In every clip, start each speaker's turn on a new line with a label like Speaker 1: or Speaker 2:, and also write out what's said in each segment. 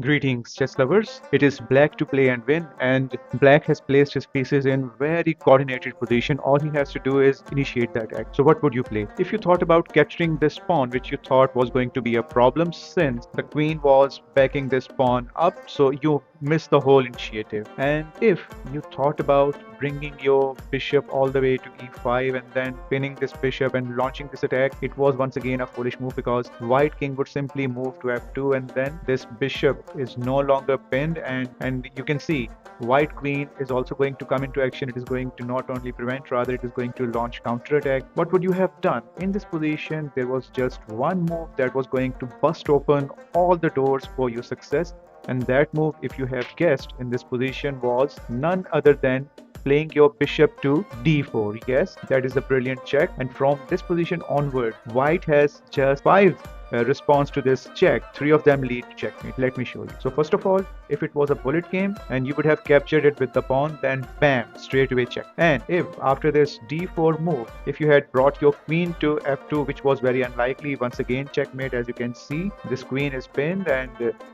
Speaker 1: Greetings, chess lovers. It is black to play and win, and black has placed his pieces in very coordinated position. All he has to do is initiate the attack. So what would you play? If you thought about capturing this pawn, which you thought was going to be a problem since the queen was backing this pawn up, so you missed the whole initiative. And if you thought about bringing your bishop all the way to e5 and then pinning this bishop and launching this attack, it was once again a foolish move because white king would simply move to f2 and then this bishop is no longer pinned, and you can see white queen is also going to come into action. It is going to not only prevent, rather it is going to launch counter attack. What would you have done? In this position there was just one move that was going to bust open all the doors for your success, and that move, if you have guessed, in this position was none other than playing your bishop to d4. Yes, that is a brilliant check, and from this position onward white has just five response to this check. Three of them lead to checkmate. Let me show you. So first of all, if it was a bullet game and you would have captured it with the pawn, then bam, straight away check. And if after this d4 move, if you had brought your queen to f2, which was very unlikely, once again checkmate. As you can see, this queen is pinned and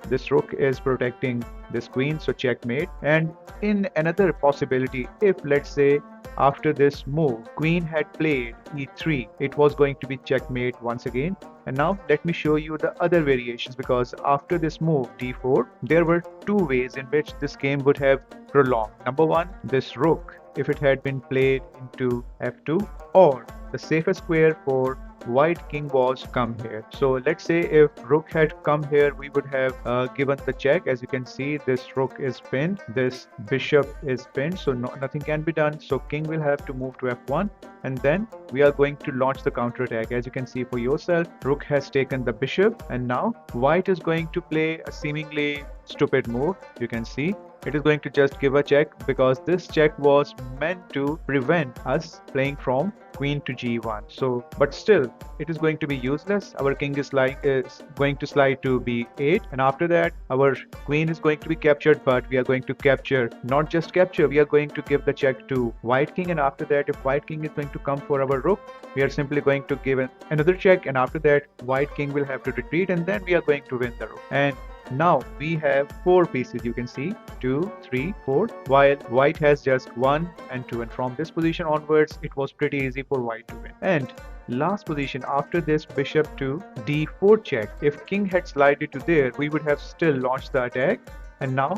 Speaker 1: this rook is protecting this queen, so checkmate. And in another possibility, if let's say after this move queen had played e3, it was going to be checkmate once again. And now let me show you the other variations, because after this move d4 there were two ways in which this game would have prolonged. Number one, this rook, if it had been played into f2, or the safest square for white king was come here. So let's say if rook had come here, we would have given the check. As you can see, this rook is pinned, this bishop is pinned, so nothing can be done. So king will have to move to f1, and then we are going to launch the counter attack. As you can see for yourself, rook has taken the bishop, and now white is going to play a seemingly stupid move. You can see it is going to just give a check, because this check was meant to prevent us playing from queen to g1. So but still it is going to be useless. Our king is going to slide to b8, and after that our queen is going to be captured. But we are going to capture, not just capture, we are going to give the check to white king. And after that, if white king is going to come for our rook, we are simply going to give another check, and after that white king will have to retreat, and then we are going to win the rook. And now we have four pieces. You can see 2, 3, 4, while white has just 1 and 2. And from this position onwards, it was pretty easy for white to win. And last position, after this bishop to d4 check, if king had slided to there, we would have still launched the attack. And now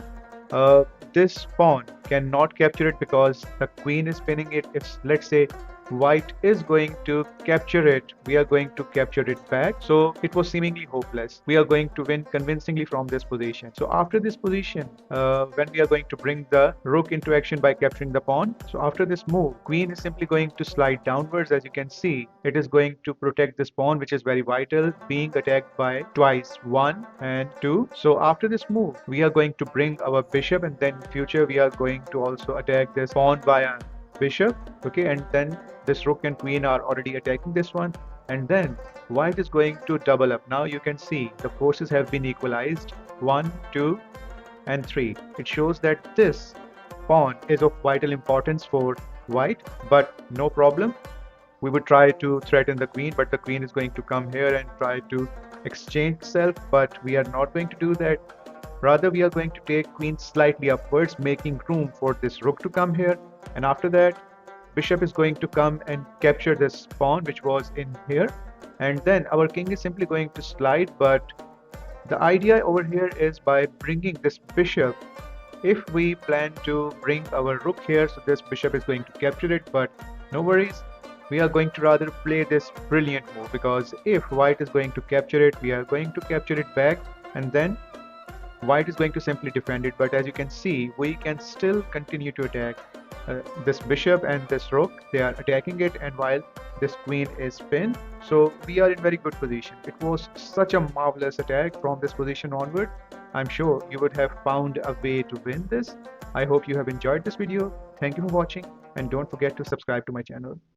Speaker 1: this pawn cannot capture it because the queen is pinning it. If let's say white is going to capture it, we are going to capture it back. So it was seemingly hopeless. We are going to win convincingly from this position. So after this position, when we are going to bring the rook into action by capturing the pawn, so after this move, queen is simply going to slide downwards. As you can see, it is going to protect this pawn, which is very vital, being attacked by twice, 1 and 2. So after this move, we are going to bring our bishop, and then in future we are going to also attack this pawn via bishop. Okay, and then this rook and queen are already attacking this one, and then white is going to double up. Now you can see the forces have been equalized, 1, 2 and 3. It shows that this pawn is of vital importance for white, but no problem. We would try to threaten the queen, but the queen is going to come here and try to exchange itself, but we are not going to do that. Rather, we are going to take queen slightly upwards, making room for this rook to come here. And after that, bishop is going to come and capture this pawn which was in here, and then our king is simply going to slide. But the idea over here is by bringing this bishop, if we plan to bring our rook here, so this bishop is going to capture it. But no worries, we are going to rather play this brilliant move, because if white is going to capture it, we are going to capture it back, and then white is going to simply defend it. But as you can see, we can still continue to attack this bishop and this rook. They are attacking it, and while this queen is pinned, so we are in very good position. It was such a marvelous attack. From this position onward, I'm sure you would have found a way to win this. I hope you have enjoyed this video. Thank you for watching, and don't forget to subscribe to my channel.